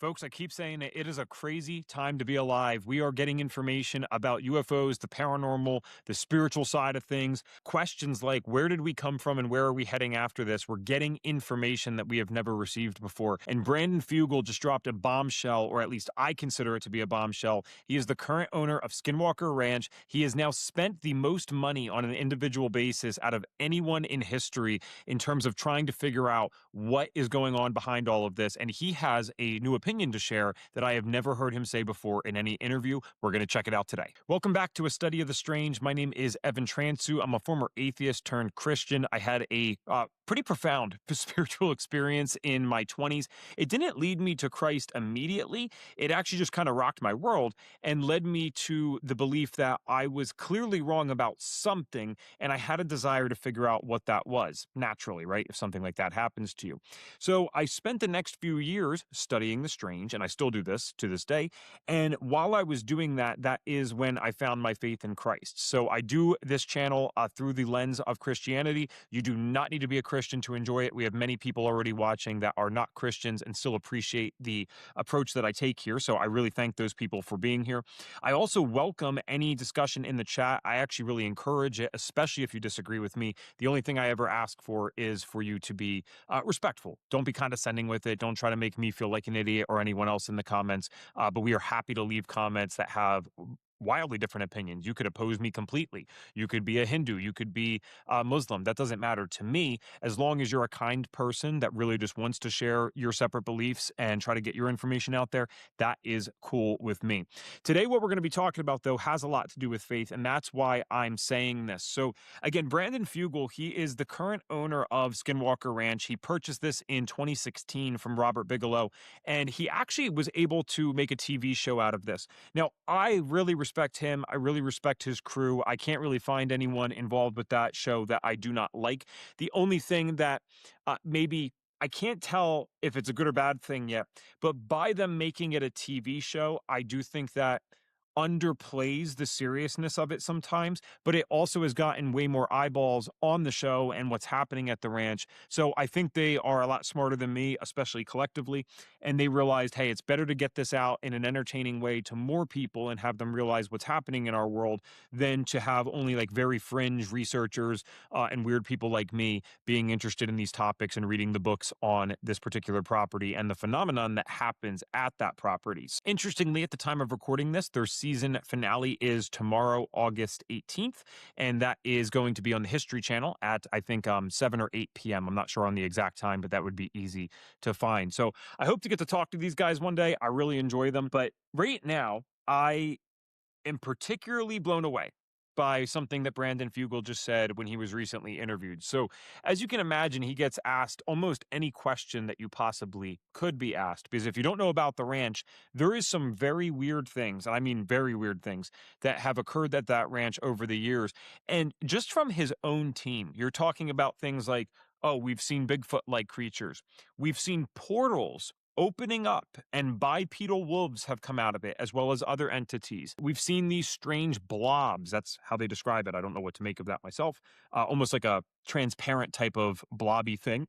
Folks, I keep saying it is a crazy time to be alive. We are getting information about UFOs, the paranormal, the spiritual side of things. Questions like, where did we come from and where are we heading after this? We're getting information that we have never received before. And Brandon Fugal just dropped a bombshell, or at least I consider it to be a bombshell. He is the current owner of Skinwalker Ranch. He has now spent the most money on an individual basis out of anyone in history in terms of trying to figure out what is going on behind all of this. And he has a new opinion to share that I have never heard him say before in any interview. We're going to check it out today. Welcome back to A Study of the Strange. My name is Evan Transu. I'm a former atheist turned Christian. I had a pretty profound spiritual experience in my 20s. It didn't lead me to Christ immediately. It actually just kind of rocked my world and led me to the belief that I was clearly wrong about something, and I had a desire to figure out what that was, naturally, right? If something like that happens to you. So I spent the next few years studying the strange, and I still do this to this day. And while I was doing that, that is when I found my faith in Christ. So I do this channel through the lens of Christianity. You do not need to be a Christian to enjoy it. We have many people already watching that are not Christians and still appreciate the approach that I take here. So I really thank those people for being here. I also welcome any discussion in the chat. I actually really encourage it, especially if you disagree with me. The only thing I ever ask for is for you to be respectful. Don't be condescending with it. Don't try to make me feel like an idiot or anyone else in the comments. But we are happy to leave comments that have wildly different opinions. You could oppose me completely. You could be a Hindu. You could be a Muslim. That doesn't matter to me, as long as you're a kind person that really just wants to share your separate beliefs and try to get your information out there. That is cool with me. Today, what we're going to be talking about, though, has a lot to do with faith, and that's why I'm saying this. So again, Brandon Fugal, he is the current owner of Skinwalker Ranch. He purchased this in 2016 from Robert Bigelow, and he actually was able to make a TV show out of this. Now, I really respect him. I really respect his crew. I can't really find anyone involved with that show that I do not like. The only thing that maybe I can't tell if it's a good or bad thing yet, but by them making it a TV show, I do think that underplays the seriousness of it sometimes, but it also has gotten way more eyeballs on the show and what's happening at the ranch. So I think they are a lot smarter than me, especially collectively, and they realized, hey, it's better to get this out in an entertaining way to more people and have them realize what's happening in our world than to have only like very fringe researchers and weird people like me being interested in these topics and reading the books on this particular property and the phenomenon that happens at that property. Interestingly, at the time of recording this, there's season finale is tomorrow, August 18th, and that is going to be on the History Channel at, I think, 7 or 8 p.m. I'm not sure on the exact time, but that would be easy to find. So I hope to get to talk to these guys one day. I really enjoy them. But right now, I am particularly blown away by something that Brandon Fugal just said when he was recently interviewed. So as you can imagine, he gets asked almost any question that you possibly could be asked, because if you don't know about the ranch, there is some very weird things, and I mean very weird things, that have occurred at that ranch over the years. And just from his own team, you're talking about things like, oh, we've seen Bigfoot-like creatures. We've seen portals opening up and bipedal wolves have come out of it, as well as other entities. We've seen these strange blobs. That's how they describe it. I don't know what to make of that myself. Almost like a transparent type of blobby thing.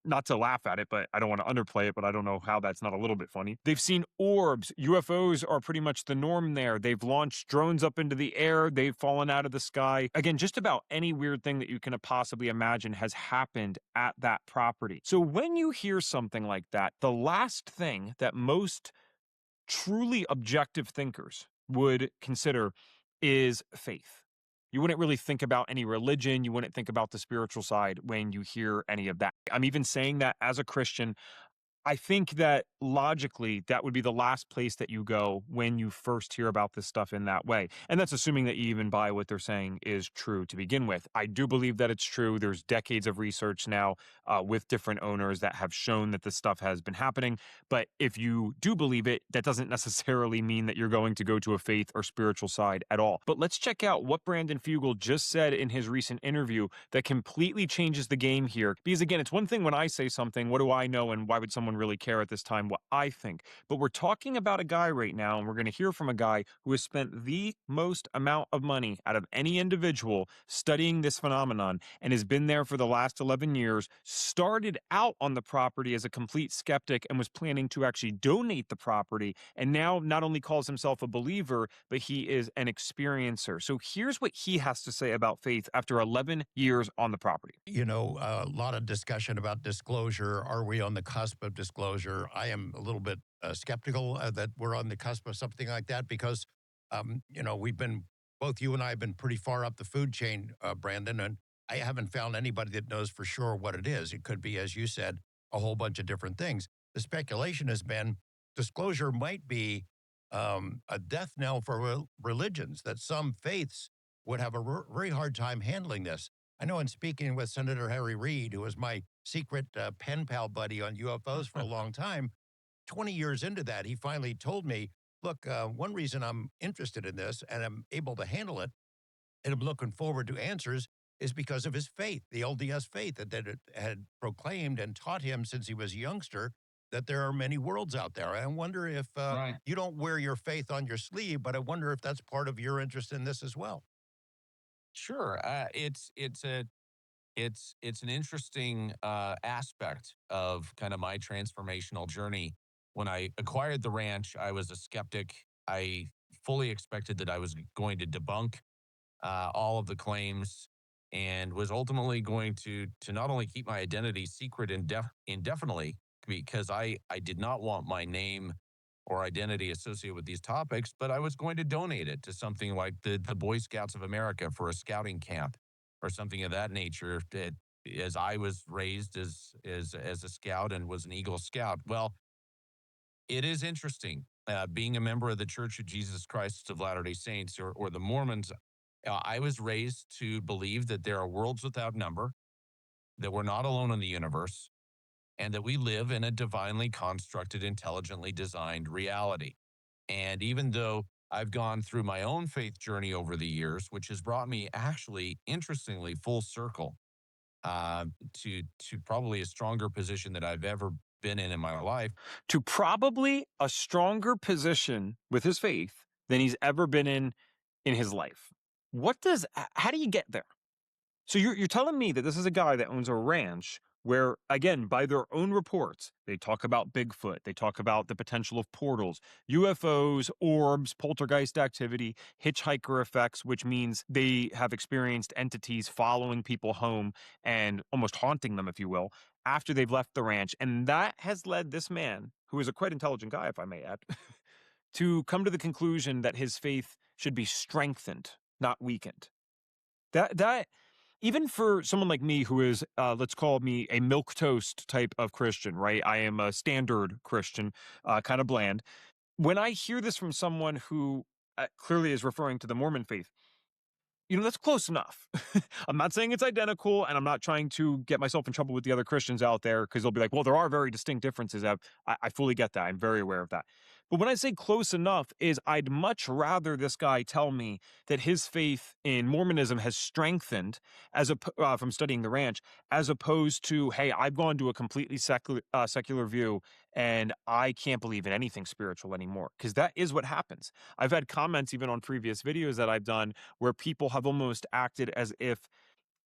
Not to laugh at it, but I don't want to underplay it, but I don't know how that's not a little bit funny. They've seen orbs. UFOs are pretty much the norm there. They've launched drones up into the air. They've fallen out of the sky. Again, just about any weird thing that you can possibly imagine has happened at that property. So when you hear something like that, the last thing that most truly objective thinkers would consider is faith. You wouldn't really think about any religion. You wouldn't think about the spiritual side when you hear any of that. I'm even saying that as a Christian. I think that logically, that would be the last place that you go when you first hear about this stuff in that way. And that's assuming that you even buy what they're saying is true to begin with. I do believe that it's true. There's decades of research now with different owners that have shown that this stuff has been happening. But if you do believe it, that doesn't necessarily mean that you're going to go to a faith or spiritual side at all. But let's check out what Brandon Fugal just said in his recent interview that completely changes the game here. Because again, it's one thing when I say something, what do I know and why would someone someone really care at this time what I think. But we're talking about a guy right now, and we're going to hear from a guy who has spent the most amount of money out of any individual studying this phenomenon and has been there for the last 11 years, started out on the property as a complete skeptic and was planning to actually donate the property, and now not only calls himself a believer, but he is an experiencer. So here's what he has to say about faith after 11 years on the property. A lot of discussion about disclosure. Are we on the cusp of disclosure? I am a little bit skeptical that we're on the cusp of something like that because, both you and I have been pretty far up the food chain, Brandon, and I haven't found anybody that knows for sure what it is. It could be, as you said, a whole bunch of different things. The speculation has been disclosure might be a death knell for religions, that some faiths would have a very hard time handling this. I know in speaking with Senator Harry Reid, who was my secret pen pal buddy on UFOs for a long time, 20 years into that, he finally told me, look, one reason I'm interested in this and I'm able to handle it and I'm looking forward to answers is because of his faith, the LDS faith that it had proclaimed and taught him since he was a youngster that there are many worlds out there. I wonder if Right. you don't wear your faith on your sleeve, but I wonder if that's part of your interest in this as well. Sure. It's an interesting aspect of kind of my transformational journey. When I acquired the ranch, I was a skeptic. I fully expected that I was going to debunk all of the claims and was ultimately going to not only keep my identity secret indefinitely because I did not want my name or identity associated with these topics, but I was going to donate it to something like the Boy Scouts of America for a scouting camp or something of that nature. That as I was raised as a scout and was an Eagle Scout. Well, it is interesting being a member of the Church of Jesus Christ of Latter Day Saints or the Mormons. I was raised to believe that there are worlds without number, that we're not alone in the universe, and that we live in a divinely constructed, intelligently designed reality. And even though I've gone through my own faith journey over the years, which has brought me actually, interestingly, full circle uh, to probably a stronger position that I've ever been in my life. To probably a stronger position with his faith than he's ever been in his life. How do you get there? So you're telling me that this is a guy that owns a ranch where, again, by their own reports, they talk about Bigfoot, they talk about the potential of portals, UFOs, orbs, poltergeist activity, hitchhiker effects, which means they have experienced entities following people home and almost haunting them, if you will, after they've left the ranch. And that has led this man, who is a quite intelligent guy, if I may add, to come to the conclusion that his faith should be strengthened, not weakened. That even for someone like me who is, let's call me a milk toast type of Christian, right? I am a standard Christian, kind of bland. When I hear this from someone who clearly is referring to the Mormon faith, that's close enough. I'm not saying it's identical, and I'm not trying to get myself in trouble with the other Christians out there because they'll be like, well, there are very distinct differences. I fully get that. I'm very aware of that. But when I say close enough, is I'd much rather this guy tell me that his faith in Mormonism has strengthened from studying the ranch, as opposed to, hey, I've gone to a completely secular view and I can't believe in anything spiritual anymore. Because that is what happens. I've had comments even on previous videos that I've done where people have almost acted as if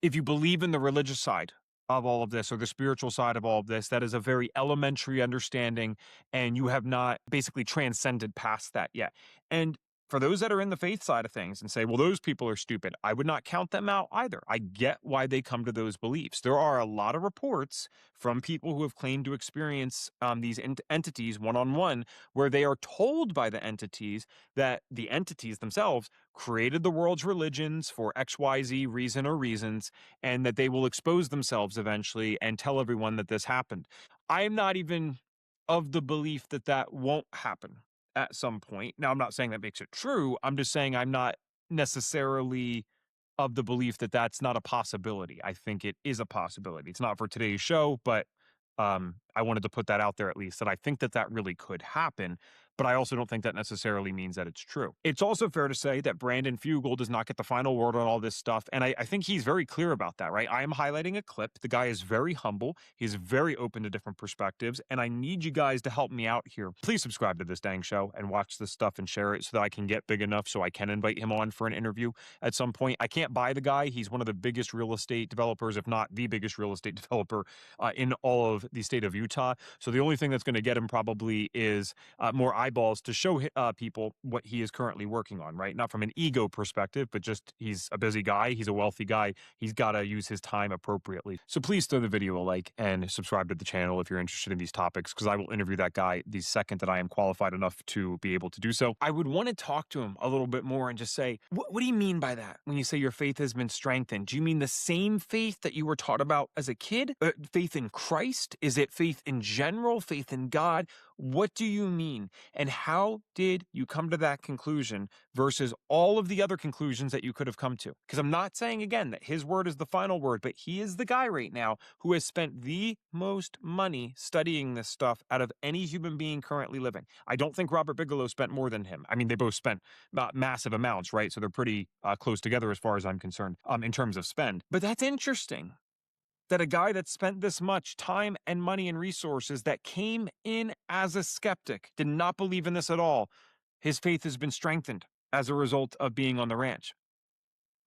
you believe in the religious side of all of this or the spiritual side of all of this, that is a very elementary understanding and you have not basically transcended past that yet. And for those that are in the faith side of things and say, well, those people are stupid, I would not count them out either. I get why they come to those beliefs. There are a lot of reports from people who have claimed to experience these entities one on one, where they are told by the entities that the entities themselves created the world's religions for XYZ reason or reasons, and that they will expose themselves eventually and tell everyone that this happened. I am not even of the belief that that won't happen at some point. Now, I'm not saying that makes it true. I'm just saying I'm not necessarily of the belief that that's not a possibility. I think it is a possibility. It's not for today's show, but I wanted to put that out there at least, that I think that that really could happen. but I also don't think that necessarily means that it's true. It's also fair to say that Brandon Fugal does not get the final word on all this stuff, and I think he's very clear about that, right? I am highlighting a clip. The guy is very humble. He's very open to different perspectives, and I need you guys to help me out here. Please subscribe to this dang show and watch this stuff and share it so that I can get big enough so I can invite him on for an interview at some point. I can't buy the guy. He's one of the biggest real estate developers, if not the biggest real estate developer in all of the state of Utah. So the only thing that's going to get him probably is more eyeballs to show people what he is currently working on, right? Not from an ego perspective, but just he's a busy guy. He's a wealthy guy. He's got to use his time appropriately. So please throw the video a like and subscribe to the channel if you're interested in these topics, because I will interview that guy the second that I am qualified enough to be able to do so. I would want to talk to him a little bit more and just say, what do you mean by that when you say your faith has been strengthened? Do you mean the same faith that you were taught about as a kid? Faith in Christ? Is it faith in general? Faith in God? What do you mean? And how did you come to that conclusion versus all of the other conclusions that you could have come to? Because I'm not saying, again, that his word is the final word, but he is the guy right now who has spent the most money studying this stuff out of any human being currently living. I don't think Robert Bigelow spent more than him. I mean, they both spent massive amounts, right? So they're pretty close together as far as I'm concerned in terms of spend. But that's interesting that a guy that spent this much time and money and resources, that came in as a skeptic, did not believe in this at all, his faith has been strengthened as a result of being on the ranch.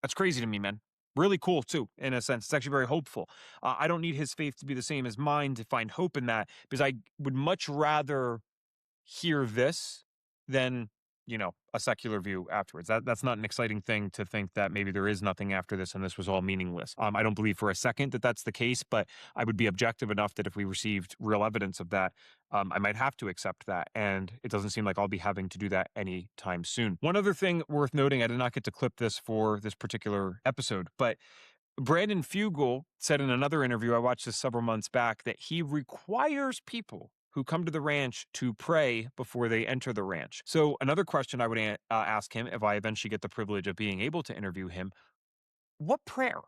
That's crazy to me, man. Really cool, too, in a sense. It's actually very hopeful. I don't need his faith to be the same as mine to find hope in that, because I would much rather hear this than, a secular view afterwards. That's not an exciting thing to think that maybe there is nothing after this and this was all meaningless. I don't believe for a second that that's the case, but I would be objective enough that if we received real evidence of that, I might have to accept that. And it doesn't seem like I'll be having to do that anytime soon. One other thing worth noting, I did not get to clip this for this particular episode, but Brandon Fugal said in another interview, I watched this several months back, that he requires people who come to the ranch to pray before they enter the ranch. So another question I would ask him if I eventually get the privilege of being able to interview him, what prayer?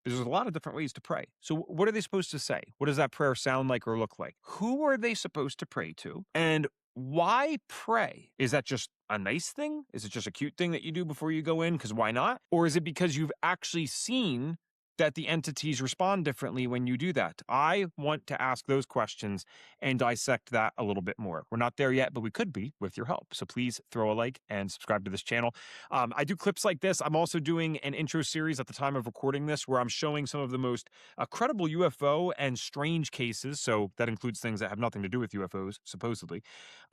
Because there's a lot of different ways to pray. So what are they supposed to say? What does that prayer sound like or look like? Who are they supposed to pray to? And why pray? Is that just a nice thing? Is it just a cute thing that you do before you go in? Because why not? Or is it because you've actually seen that the entities respond differently when you do that? I want to ask those questions and dissect that a little bit more. We're not there yet, but we could be with your help. So please throw a like and subscribe to this channel. I do clips like this. I'm also doing an intro series at the time of recording this where I'm showing some of the most credible UFO and strange cases. So that includes things that have nothing to do with UFOs, supposedly,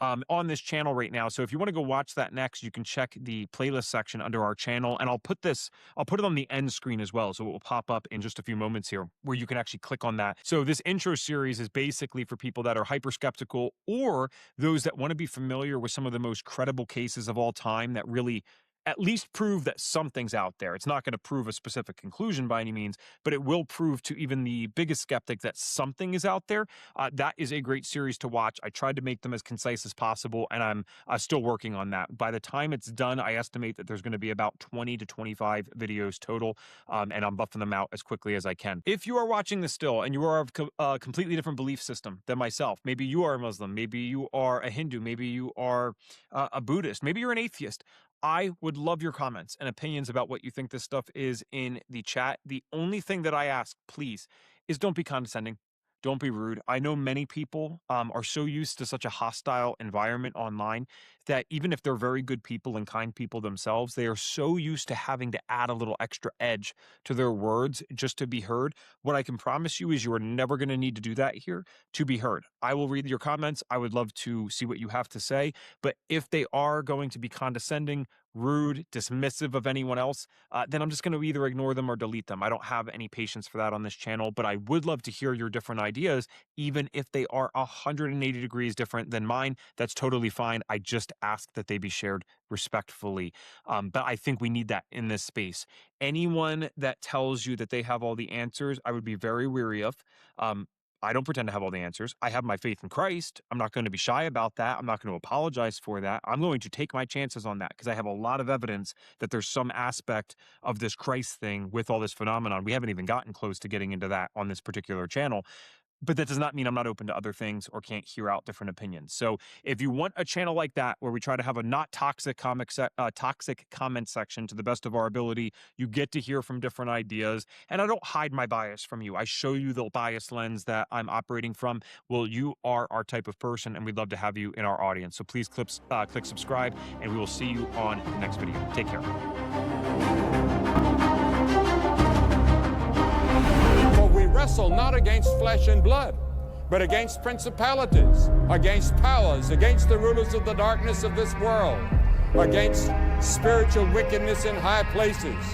on this channel right now. So if you want to go watch that next, you can check the playlist section under our channel, and I'll put it on the end screen as well. So it will pop up in just a few moments here where you can actually click on that. So this intro series is basically for people that are hyper skeptical, or those that want to be familiar with some of the most credible cases of all time that really at least prove that something's out there. It's not going to prove a specific conclusion by any means, but it will prove to even the biggest skeptic that something is out there. That is a great series to watch. I tried to make them as concise as possible, and I'm still working on that. By the time it's done, I estimate that there's going to be about 20 to 25 videos total, and I'm buffing them out as quickly as I can. If you are watching this still and you are of a completely different belief system than myself, maybe you are a Muslim, maybe you are a Hindu, maybe you are a Buddhist, maybe you're an atheist, I would love your comments and opinions about what you think this stuff is in the chat. The only thing that I ask, please, is don't be condescending. Don't be rude. I know many people are so used to such a hostile environment online that even if they're very good people and kind people themselves, they are so used to having to add a little extra edge to their words just to be heard. What I can promise you is you are never going to need to do that here to be heard. I will read your comments. I would love to see what you have to say. But if they are going to be condescending, rude, dismissive of anyone else, then I'm just going to either ignore them or delete them. I don't have any patience for that on this channel, but I would love to hear your different ideas, even if they are 180 degrees different than mine. That's totally fine. I just ask that they be shared respectfully. But I think we need that in this space. Anyone that tells you that they have all the answers, I would be very weary of. I don't pretend to have all the answers. I have my faith in Christ. I'm not going to be shy about that. I'm not going to apologize for that. I'm going to take my chances on that because I have a lot of evidence that there's some aspect of this Christ thing with all this phenomenon. We haven't even gotten close to getting into that on this particular channel. but that does not mean I'm not open to other things or can't hear out different opinions. So if you want a channel like that where we try to have a not toxic toxic comment section to the best of our ability, you get to hear from different ideas, and I don't hide my bias from you. I show you the bias lens that I'm operating from. Well, you are our type of person, and we'd love to have you in our audience. So please click subscribe, and we will see you on the next video. Take care. For we wrestle not against flesh and blood, but against principalities, against powers, against the rulers of the darkness of this world, against spiritual wickedness in high places.